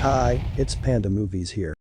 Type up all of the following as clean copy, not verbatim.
Hi, it's Panda Movies here.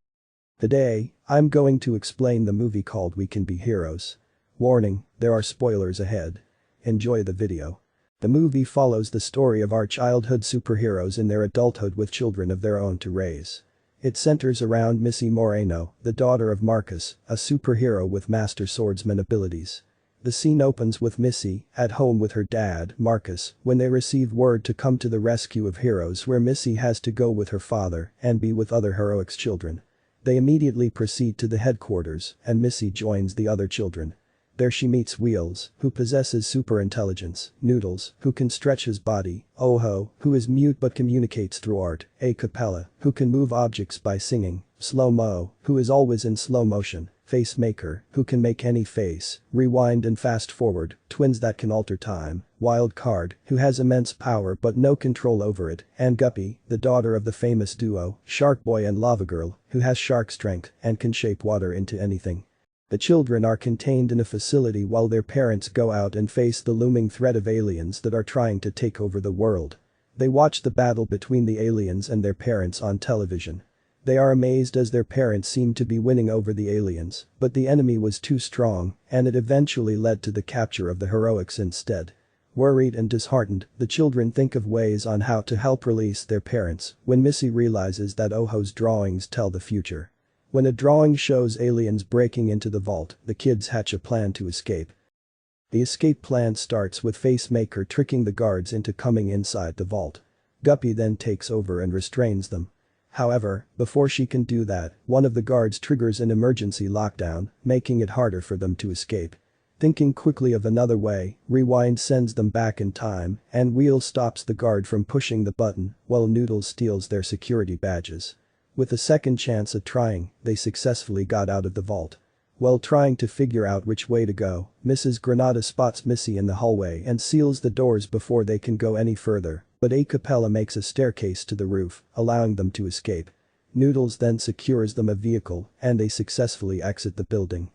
Today, I'm going to explain the movie called We Can Be Heroes. Warning, there are spoilers ahead. Enjoy the video. The movie follows the story of our childhood superheroes in their adulthood with children of their own to raise. It centers around Missy Moreno, the daughter of Marcus, a superhero with master swordsman abilities. The scene opens with Missy, at home with her dad, Marcus, when they receive word to come to the rescue of heroes where Missy has to go with her father and be with other heroics children. They immediately proceed to the headquarters and Missy joins the other children. There she meets Wheels, who possesses super intelligence, Noodles, who can stretch his body, Oho, who is mute but communicates through art, A-Capella, who can move objects by singing, Slo-Mo, who is always in slow motion, Face Maker, who can make any face, rewind and fast forward, twins that can alter time, Wild Card, who has immense power but no control over it, and Guppy, the daughter of the famous duo, Sharkboy and Lavagirl, who has shark strength and can shape water into anything. The children are contained in a facility while their parents go out and face the looming threat of aliens that are trying to take over the world. They watch the battle between the aliens and their parents on television. They are amazed as their parents seem to be winning over the aliens, but the enemy was too strong, and it eventually led to the capture of the heroics instead. Worried and disheartened, the children think of ways on how to help release their parents when Missy realizes that Oho's drawings tell the future. When a drawing shows aliens breaking into the vault, the kids hatch a plan to escape. The escape plan starts with Face Maker tricking the guards into coming inside the vault. Guppy then takes over and restrains them. However, before she can do that, one of the guards triggers an emergency lockdown, making it harder for them to escape. Thinking quickly of another way, Rewind sends them back in time, and Wheel stops the guard from pushing the button, while Noodles steals their security badges. With a second chance at trying, they successfully got out of the vault. While trying to figure out which way to go, Mrs. Granada spots Missy in the hallway and seals the doors before they can go any further, but A-Capella makes a staircase to the roof, allowing them to escape. Noodles then secures them a vehicle and they successfully exit the building.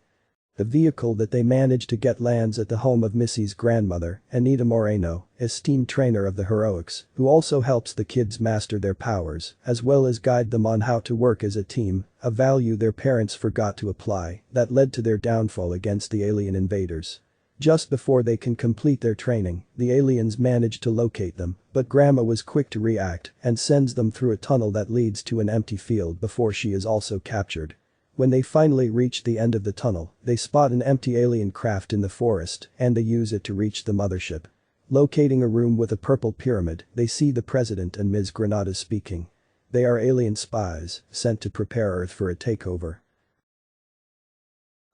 The vehicle that they manage to get lands at the home of Missy's grandmother, Anita Moreno, esteemed trainer of the heroics, who also helps the kids master their powers, as well as guide them on how to work as a team, a value their parents forgot to apply, that led to their downfall against the alien invaders. Just before they can complete their training, the aliens manage to locate them, but Grandma was quick to react and sends them through a tunnel that leads to an empty field before she is also captured. When they finally reach the end of the tunnel, they spot an empty alien craft in the forest and they use it to reach the mothership. Locating a room with a purple pyramid, they see the president and Ms. Granada speaking. They are alien spies, sent to prepare Earth for a takeover.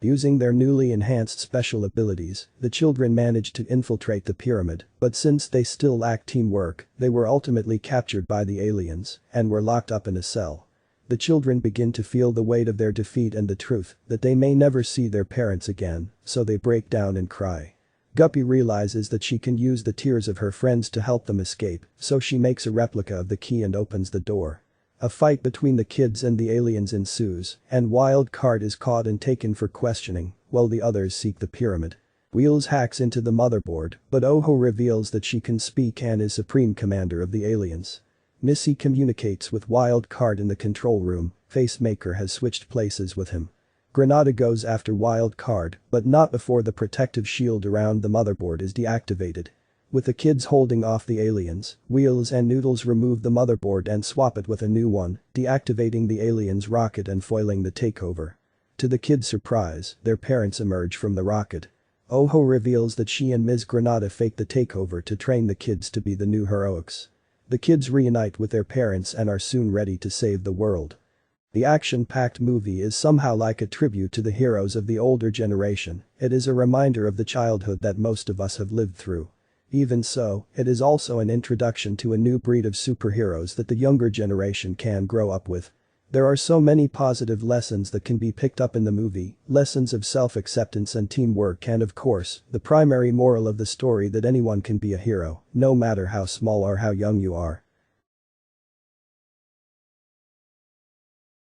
Using their newly enhanced special abilities, the children managed to infiltrate the pyramid, but since they still lack teamwork, they were ultimately captured by the aliens and were locked up in a cell. The children begin to feel the weight of their defeat and the truth that they may never see their parents again, so they break down and cry. Guppy realizes that she can use the tears of her friends to help them escape, so she makes a replica of the key and opens the door. A fight between the kids and the aliens ensues, and Wild Card is caught and taken for questioning, while the others seek the pyramid. Wheels hacks into the motherboard, but Oho reveals that she can speak and is supreme commander of the aliens. Missy communicates with Wild Card in the control room, Face Maker has switched places with him. Granada goes after Wild Card, but not before the protective shield around the motherboard is deactivated. With the kids holding off the aliens, Wheels and Noodles remove the motherboard and swap it with a new one, deactivating the aliens' rocket and foiling the takeover. To the kids' surprise, their parents emerge from the rocket. Oho reveals that she and Ms. Granada faked the takeover to train the kids to be the new heroics. The kids reunite with their parents and are soon ready to save the world. The action-packed movie is somehow like a tribute to the heroes of the older generation. It is a reminder of the childhood that most of us have lived through. Even so, it is also an introduction to a new breed of superheroes that the younger generation can grow up with. There are so many positive lessons that can be picked up in the movie, lessons of self-acceptance and teamwork and of course, the primary moral of the story that anyone can be a hero, no matter how small or how young you are.